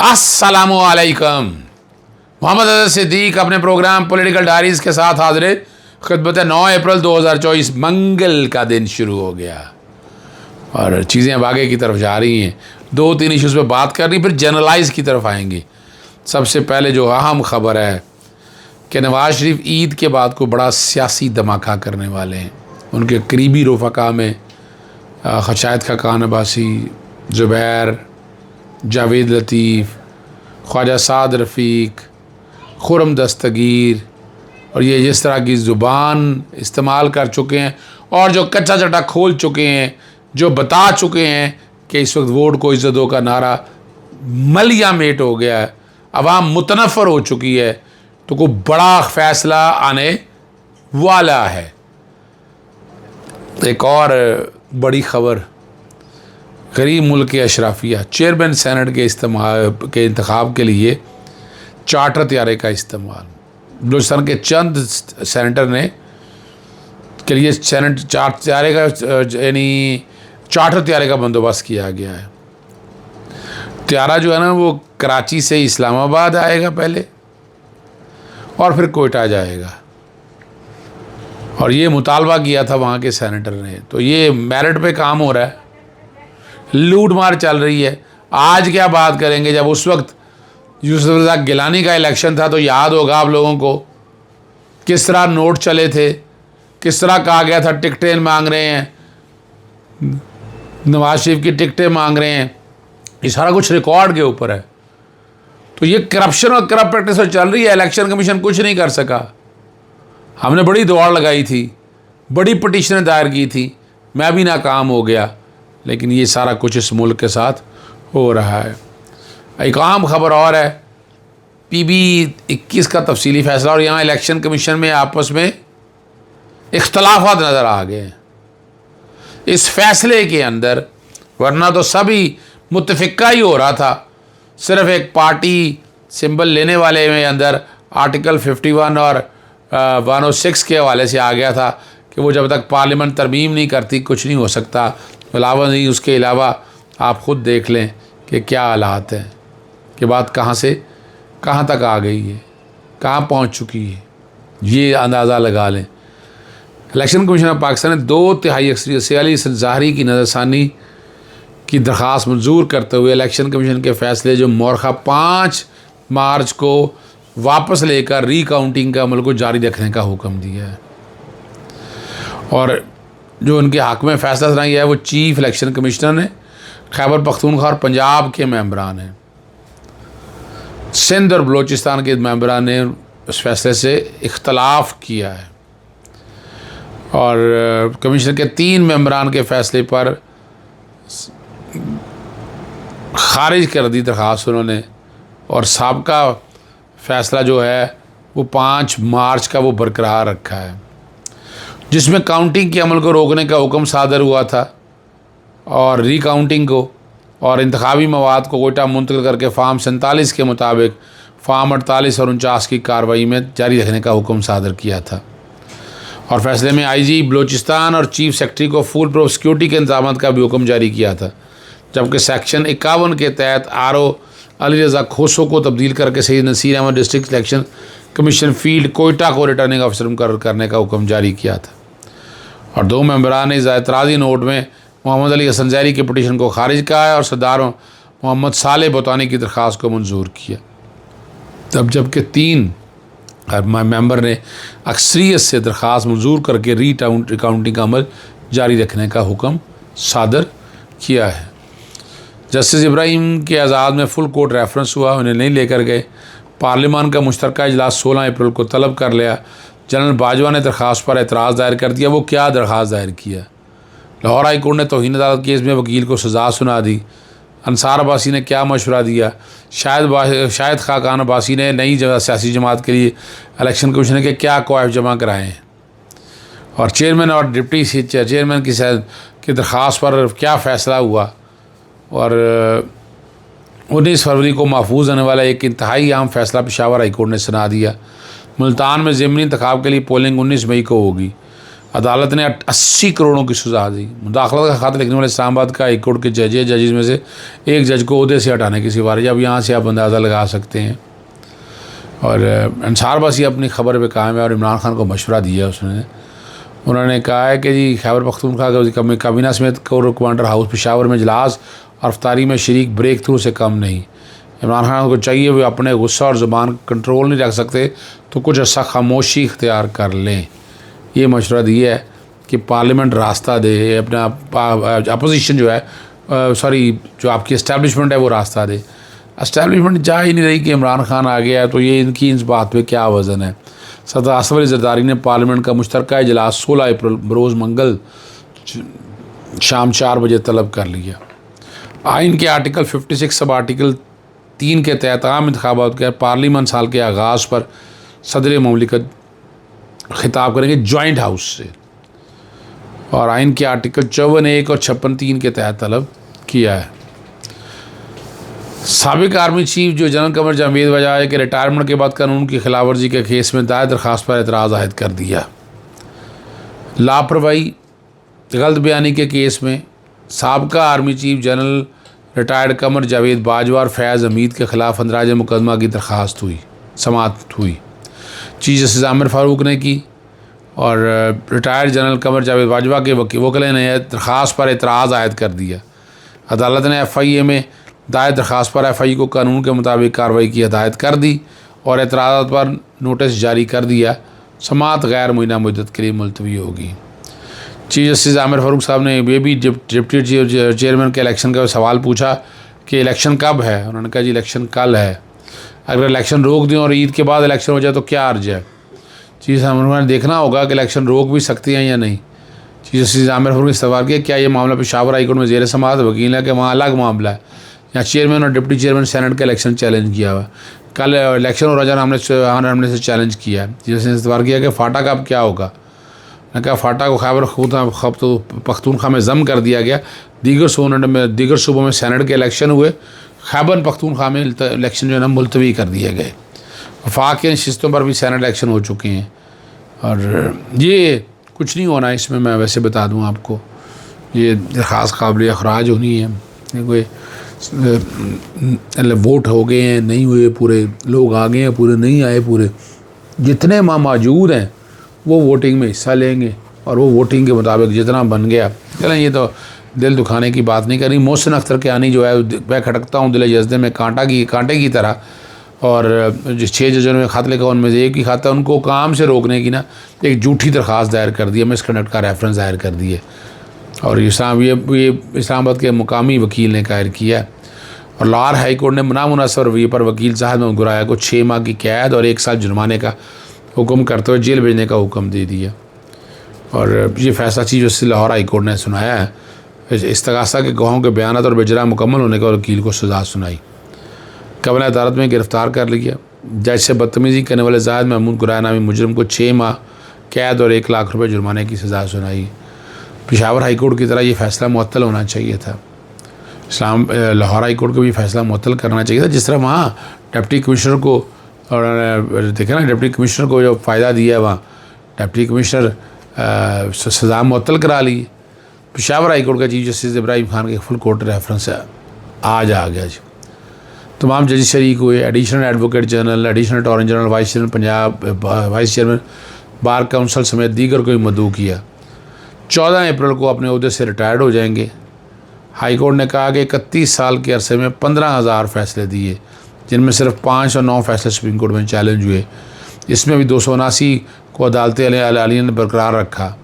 अस्सलामु अलैकुम। मोहम्मद अज़हर सिद्दीक अपने प्रोग्राम पॉलिटिकल डायरीज़ के साथ हाज़िर खिदमत 9 अप्रैल 2024 मंगल का दिन शुरू हो गया और चीज़ें अब आगे की तरफ जा रही हैं। 2-3 इश्यूज़ पे बात करनी, फिर जनरलाइज की तरफ आएंगे। सबसे पहले जो अहम ख़बर है कि नवाज़ शरीफ ईद के बाद को बड़ा सियासी धमाका करने वाले हैं। उनके करीबी रफ़क़ा में शाहिद खाकान अब्बासी, ज़ुबैर, जावेद लतीफ़, ख्वाजा साद रफ़ीक, खुरम दस्तगीर और ये जिस तरह की ज़ुबान इस्तेमाल कर चुके हैं और जो कच्चा चटा खोल चुके हैं, जो बता चुके हैं कि इस वक्त वोट को इज़्ज़त दो का नारा मलिया मेट हो गया है, अवाम मुतनफ़र हो चुकी है, तो कोई बड़ा फ़ैसला आने वाला है। एक और बड़ी ख़बर, गरीब मुल्क के अशराफिया चेयरमैन सेनेट के इंतखाब के लिए चार्टर तैयारे का इस्तेमाल। बलूचिस्तान के चंद सेनेटर ने के लिए सेनेट तैयारे का यानी चार्टर तैयारे का बंदोबस्त किया गया है। तैयारा जो है ना वो कराची से इस्लामाबाद आएगा पहले और फिर कोयटा जाएगा और ये मुतालबा किया था वहाँ के सेनेटर ने। तो ये मेरिट पे काम हो रहा है, लूट मार चल रही है। आज क्या बात करेंगे, जब उस वक्त यूसुफ रज़ा गिलानी का इलेक्शन था तो याद होगा आप लोगों को किस तरह नोट चले थे, किस तरह कहा गया था टिकटें मांग रहे हैं, नवाज शरीफ की टिकटें मांग रहे हैं। ये सारा कुछ रिकॉर्ड के ऊपर है। तो ये करप्शन और करप्ट प्रैक्टिस चल रही है। इलेक्शन कमीशन कुछ नहीं कर सका। हमने बड़ी दौड़ लगाई थी, बड़ी पटिशनें दायर की थी, मैं भी नाकाम हो गया। लेकिन ये सारा कुछ इस मुल्क के साथ हो रहा है। एक आम खबर और है, PB-21 का तफसीली फ़ैसला और यहाँ इलेक्शन कमीशन में आपस में इख्तलाफात नज़र आ गए हैं इस फैसले के अंदर, वरना तो सभी मुत्तफ़िका ही हो रहा था। सिर्फ एक पार्टी सिंबल लेने वाले में अंदर आर्टिकल 51 और 106 के हवाले से आ गया था कि वो जब तक पार्लियामेंट तरमीम नहीं करती कुछ नहीं हो सकता। अलावा नहीं, उसके अलावा आप ख़ुद देख लें कि क्या हालात हैं, कि बात कहाँ से कहाँ तक आ गई है, कहाँ पहुँच चुकी है, ये अंदाज़ा लगा लें। इलेक्शन कमीशन ऑफ पाकिस्तान ने 2/3 अक्सरियत से अली ज़ाहरी की नज़रसानी की दरख्वास्त मंजूर करते हुए इलेक्शन कमीशन के फ़ैसले जो मौरखा 5 मार्च को वापस लेकर रीकाउंटिंग का अमल को जारी रखने का हुक्म दिया है। और जो उनके हक़ में फ़ैसला सुनाया गया है वो चीफ इलेक्शन कमिश्नर ने खैबर पख्तूनख्वा और पंजाब के मेंबरान हैं। सिंध और बलूचिस्तान के मेंबरान ने उस फैसले से इख्तलाफ किया है और कमीशन के 3 मेंबरान के फ़ैसले पर ख़ारिज कर दी दरख्वास्त उन्होंने, और साबका फ़ैसला जो है वो 5 मार्च का वो बरकरार रखा है, जिसमें काउंटिंग के अमल को रोकने का हुक्म सादर हुआ था और रीकाउंटिंग को और इंतखाबी मवाद को कोयटा मुंतकिल करके फ़ार्म 47 के मुताबिक फ़ार्म 48 और 49 की कार्रवाई में जारी रखने का हुक्म सादर किया था। और फैसले में IG बलूचिस्तान और चीफ सेक्रेटरी को फुल प्रूफ सिक्योरिटी के इंतजाम का भी हुक्म जारी किया था, जबकि सेक्शन 51 के तहत RO अली रज़ा खोसो को तब्दील करके Syed Naseer Ahmed district election commission field Quetta को रिटर्निंग ऑफिसर मुकर्रर करने का हुक्म जारी किया था। और 2 मेंबरान ने एतराज़ी नोट में मोहम्मद अली हसन ज़ैरी की पटिशन को खारिज किया है और सरदार मोहम्मद साले बोतानी की दरख्वास्त को मंजूर किया। तब जबकि 3 मेंबर ने अक्सरियत से दरख्वास्त मंजूर करके रीकाउंटिंग का अमल जारी रखने का हुक्म सादर किया है। जस्टिस इब्राहिम के आज़ाद में फुल कोर्ट रेफरेंस हुआ, उन्हें नहीं लेकर गए। पार्लियामान का मुश्तरका इजलास 16 अप्रैल को तलब कर लिया। जनरल बाजवा ने दरख्वास्त पर एतराज़ दायर कर दिया। वो क्या दरख्वास्त दायर किया? लाहौर हाई कोर्ट ने तौहीन अदालत केस में वकील को सज़ा सुना दी। अंसार अब्बासी ने क्या मशवरा दिया? शाहिद खाकान अब्बासी ने नई सियासी जमात के लिए इलेक्शन कमीशन के क्या कवायद जमा कराए हैं? और चेयरमैन और डिप्टी चेयरमैन की दरख्वास्त पर क्या फ़ैसला हुआ? और 19 फरवरी को महफूज होने वाला एक इंतहाई अहम फ़ैसला पेशावर हाई कोर्ट ने सुना दिया। मुल्तान में ज़िमनी इंतखाब के लिए पोलिंग 19 मई को होगी। अदालत ने 80 करोड़ों की सज़ा दी। मुदाखलत का खत लिखने वाले इस्लामाबाद का हाई कोर्ट के जजेस में से एक जज को ओहदे से हटाने की सिफारिश। अब यहाँ से आप अंदाज़ा लगा सकते हैं। और अंसार बसी अपनी खबर पे कायम है और इमरान खान को मशवरा दिया उन्होंने कहा है कि जी खैबर पख्तूनख्वा का काबीना समेत कोर कमांडर हाउस पेशावर में इजलास और अफ्तारी में शरीक ब्रेक थ्रू से कम नहीं। इमरान खान को चाहिए वे अपने गुस्सा और ज़ुबान कंट्रोल नहीं रख सकते तो कुछ अर्सा खामोशी इख्तियार कर लें। ये मशवरा दिया है कि पार्लियामेंट रास्ता दे, अपना अपोजिशन जो है जो आपकी इस्टेब्लिशमेंट है वो रास्ता दे। इस्टेब्लिशमेंट जा ही नहीं रही कि इमरान खान आ गया है, तो ये इनकी इस बात पे क्या वज़न है। सदर आसिफ अली ज़रदारी ने पार्लियामेंट का मुश्तरका इजलास 16 अप्रैल बरोज़ मंगल शाम 4 बजे तलब कर लिया। आइन के आर्टिकल 56 सब आर्टिकल 3 के तहत आम इंतखाबात के पार्लियामेंट साल के आगाज़ पर सदर ममलिकत खिताब करेंगे जॉइंट हाउस से, और आइन के आर्टिकल 54(1) और 56(3) के तहत तलब किया है। साबिक आर्मी चीफ जो जनरल कमर जावेद बाजवा के रिटायरमेंट के बाद कानून की खिलाफ वर्जी के केस में दायर दरख्वास्त पर एतराज़ आयद कर दिया। लापरवाही गलत बयानी के केस में साबका army chief general retired Qamar Javed Bajwa और फैज़ हमीद के ख़िलाफ़ अंदराज मुकदमा की दरख्वास्त समाअत हुई। चीफ जस्टिस आमिर फ़ारूक ने की और रिटायर्ड जनरल कमर जावेद बाजवा के वकील ने दरख्वास्त पर एतराज़ आयद कर दिया। अदालत ने FIA में दायर दरख्वास्त पर FIA को कानून के मुताबिक कार्रवाई की हिदायत कर दी और एतराज़ात पर नोटिस जारी कर दिया। समाअत गैर मुअय्यना मुद्दत के लिए मुलतवी होगी। चीफ जस्टिस आमिर फ़ारूक साहब ने ये भी डिप्टी चेयरमैन के इलेक्शन का सवाल पूछा कि इलेक्शन कब है। उन्होंने कहा जी इलेक्शन कल है। अगर इलेक्शन रोक दें और ईद के बाद इलेक्शन हो जाए तो क्या अर्ज है। चीफ जस्टिस आमिर ने देखना होगा कि इलेक्शन रोक भी सकती हैं या नहीं। चीफ जस्टिस आमिर फ़ारूक ने सवाल किया क्या ये मामला पेशावर हाईकोर्ट में ज़ेर समाअत वकील है कि वहाँ अलग मामला है। यहाँ चेयरमैन और डिप्टी चेयरमैन सेनेट का इलेक्शन चैलेंज किया हुआ। कल इलेक्शन हो रहा हमने से चैलेंज किया है। जिसने सवाल किया कि फाटा का अब क्या होगा। ने कहा फाटा को खैबर पख्तूनख्वा में ज़म कर दिया गया। दीगर सूबों में सेनेट के इलेक्शन हुए, खैबर पख्तूनख्वा में इलेक्शन जो है ना मुलतवी कर दिए गए। वफाक के नशिस्तों पर भी सेनेट इलेक्शन हो चुके हैं और ये कुछ नहीं होना इसमें। मैं वैसे बता दूं आपको, ये ख़ास काबिल अखराज होनी है। कोई वोट हो गए हैं, नहीं हुए पूरे, लोग आ गए हैं पूरे, नहीं आए पूरे, जितने मौजूद हैं वो वोटिंग में हिस्सा लेंगे और वो वोटिंग के मुताबिक जितना बन गया। चलें ये तो दिल दुखाने की बात नहीं करी। मोहसिन अख्तर के आनी जो है मैं खटकता हूँ दिल जज्दे में कांटे की तरह। और जो 6 जजों ने खत लिखा उनमें से एक ही खाता उनको काम से रोकने की ना एक झूठी दरख्वास्त दायर कर दी है, मिसकंडक्ट का रेफरेंस दायर कर दिए। और ये इस्लामाबाद के मुकामी वकील ने कायर किया है। और लाहौर हाई कोर्ट ने नामुनासिब रवैये पर वकील साहब महमूद गुराया को 6 माह की कैद और 1 साल जुर्माने का हुक्म करते हुए जेल भेजने का हुक्म दे दिया। और ये फैसला chief justice Lahore high court ने सुनाया है। इस्तगासा के गवाहों के बयान और बेजरा मुकम्मल होने का वकील को सज़ा सुनाई। कबल अदालत में गिरफ़्तार कर लिया। जज से बदतमीज़ी करने वाले जाहिद महमूद गुराया नामी मुजरिम को 6 माह कैद और 1 लाख रुपये जुर्माने की सज़ा सुनाई। पेशावर हाई कोर्ट की तरह ये फ़ैसला मुअत्तल होना चाहिए था। लाहौर हाई कोर्ट को भी फ़ैसला मुअत्तल करना चाहिए था। जिस तरह वहाँ डिप्टी कमिश्नर को और देखे ना डिप्टी कमिश्नर को जो फ़ायदा दिया है, वहाँ डिप्टी कमिश्नर सज़ा मुअत्तल करा ली। पेशावर हाई कोर्ट का चीफ जस्टिस इब्राहिम खान के फुल कोर्ट रेफरेंस आज आ गया जी। तमाम जज शरीक हुए। Additional advocate general, additional attorney general, vice chairman Punjab, vice chairman bar council समेत दीगर को भी मदऊ किया। 14 अप्रैल को अपने अहदे से रिटायर्ड हो जाएंगे। हाई कोर्ट ने कहा कि 31 साल के अरसे में 15,000 फ़ैसले दिए, जिनमें सिर्फ 5 और 9 फ़ैसले सुप्रीम कोर्ट में चैलेंज हुए। इसमें भी 279 को अदालतें आलिया ने बरकरार रखा।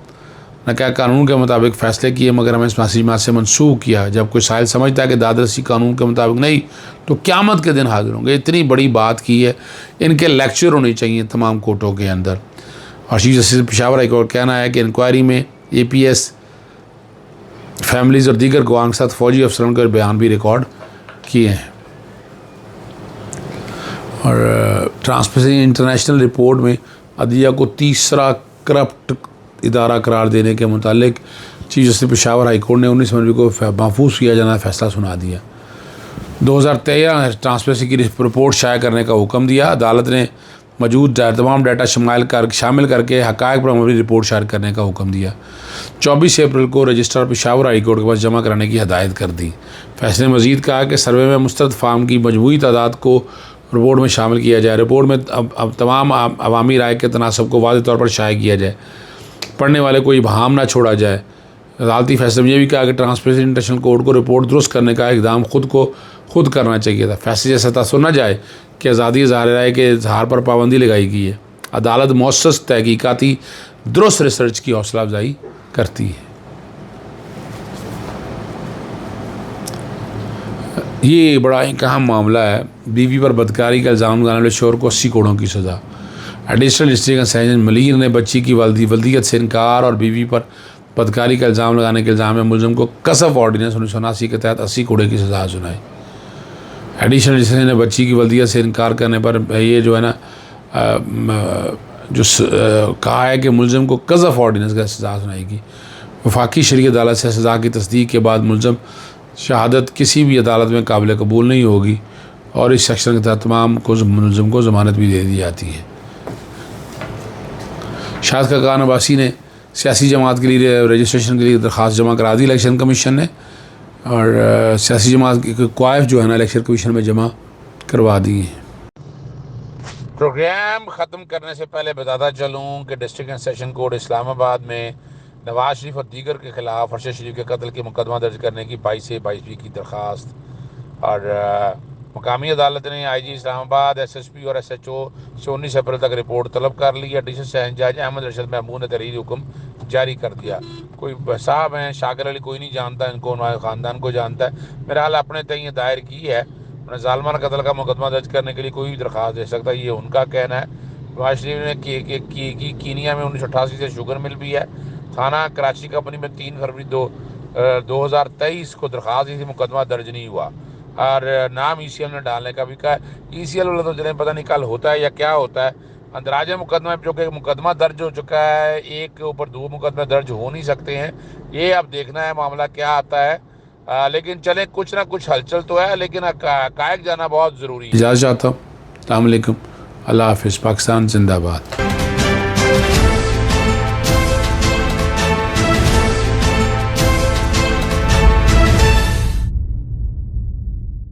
न क्या कानून के मुताबिक फ़ैसले किए, मगर हमें इस माह से मनसूख किया। जब कोई साहिल समझता है कि दादरसी कानून के मुताबिक नहीं तो क़यामत के दिन हाजिर होंगे। इतनी बड़ी बात की है। इनके लेक्चर होने चाहिए तमाम कोर्टों के अंदर। और chief justice Peshawar high court कहना है कि इंक्वायरी में APS फैमिलीज़ और दीगर गवाहों के साथ फ़ौजी अफसरों के बयान भी रिकॉर्ड किए हैं। और ट्रांसपेरेंसी इंटरनेशनल रिपोर्ट में अदलिया को तीसरा करप्ट इदारा करार देने के मुतालिक chief justice Peshawar high court ने 19 फरवरी को महफूज किया जाना फैसला सुना दिया। 2013 ट्रांसपेरेंसी की रिपोर्ट शाया करने का हुक्म दिया। अदालत ने मौजूद तमाम डाटा शामिल करके हक़ाइक़ पर अमली रिपोर्ट शायर करने का हुक्म दिया। 24 अप्रैल को रजिस्ट्रार पेशावर हाई कोर्ट के पास जमा कराने की हदायत कर दी। फैसले ने मज़ीद कहा कि सर्वे में मुस्तरद फार्म की मजमूई तादाद को रिपोर्ट में शामिल किया जाए। रिपोर्ट में अब तमाम अवामी राय के तनासब को वाज़ेह तौर पर शाया किया जाए, पढ़ने वाले को इबहाम ना छोड़ा जाए। अदालती फैसले में यह भी कहा कि ट्रांसपेरेंसी इंटरनेशनल कोर्ट को रिपोर्ट दुरुस्त करने का इक़दाम खुद करना चाहिए था। फैसले जैसा तासुर न जाए कि आज़ादी ज़ाहिर राय के इजहार पर पाबंदी लगाई गई है। अदालत मौसस तहकीकाती दुरुस्त रिसर्च की हौसला अफजाई करती है। ये बड़ा एक अहम मामला है। बीवी पर बदकारी का इल्ज़ाम लगाने वाले शोहर को 80 करोड़ की सज़ा। एडिशनल डिस्ट्रिक्ट सर्जन मलिर ने बच्ची की वल्दियत से इनकार और बीवी पर बदकारी का इल्ज़ाम लगाने के इल्ज़ाम में मुलज़िम को कसफ ऑर्डिनेंस 1979 के तहत 80 करोड़ की सज़ा सुनाई। एडिशनल डिस्ट्रिक्ट ने बच्ची की वल्दियत से इनकार करने पर ये जो है ना कहा है कि मुलज़िम को कसफ ऑर्डिनेंस का सज़ा सुनाएगी। वफाकी शरीय अदालत से सज़ा की तस्दीक के बाद मुलज़िम शहादत किसी भी अदालत में काबिल कबूल नहीं होगी और इस सेक्शन के तहत तमाम को मुलज़िम को ज़मानत भी दे दी जाती है। शाद खान अब्बासी ने सियासी जमात के लिए रजिस्ट्रेशन के लिए दरख्वास्त जमा करा दी इलेक्शन कमीशन ने, और सियासी जमात की क्वाइफ जो है ना इलेक्शन कमीशन में जमा करवा दी है। प्रोग्राम ख़त्म करने से पहले बताता चलूँ कि district and session court Islamabad में नवाज शरीफ और दीगर के ख़िलाफ़ अरशद शरीफ के कत्ल के मुकदमा दर्ज करने की 22 से 22वीं की दरख्वास्त, और मकामी अदालत ने IG इस्लामाबाद SSP और SHO से 19 अप्रैल तक रिपोर्ट तलब कर ली। एडिशनल सेशन जज अहमद रशीद महमूद ने तहरीरी हुक्म जारी कर दिया। कोई साहब हैं शाकिर अली, कोई नहीं जानता इनको, उनके ख़ानदान को जानता है। मेरा हाल अपने तय दायर की है, उन्हें ज़ालमान कत्ल का मुकदमा दर्ज करने के लिए कोई भी दरख्वास्त दे सकता है, ये उनका कहना है। नवाज शरीफ ने कीनिया में 1988 से शुगर मिल भी है। थाना कराची कंपनी में 3 फरवरी 2023 को दरख्वास्त दी थी, मुकदमा दर्ज नहीं हुआ और नाम ECL ने डालने का भी कहा है। ECL वाला तो जिन्हें पता नहीं कल होता है या क्या होता है। अंदराज मुकदमा जो कि मुकदमा दर्ज हो चुका है, एक के ऊपर 2 मुकदमे दर्ज हो नहीं सकते हैं। ये अब देखना है मामला क्या आता है। लेकिन चले कुछ ना कुछ हलचल तो है, लेकिन हक़ाइक़ जाना बहुत ज़रूरी है। इजाज़त चाहता हूँ। अस्सलाम वालेकुम, अल्लाह हाफ़िज़। पाकिस्तान जिंदाबाद।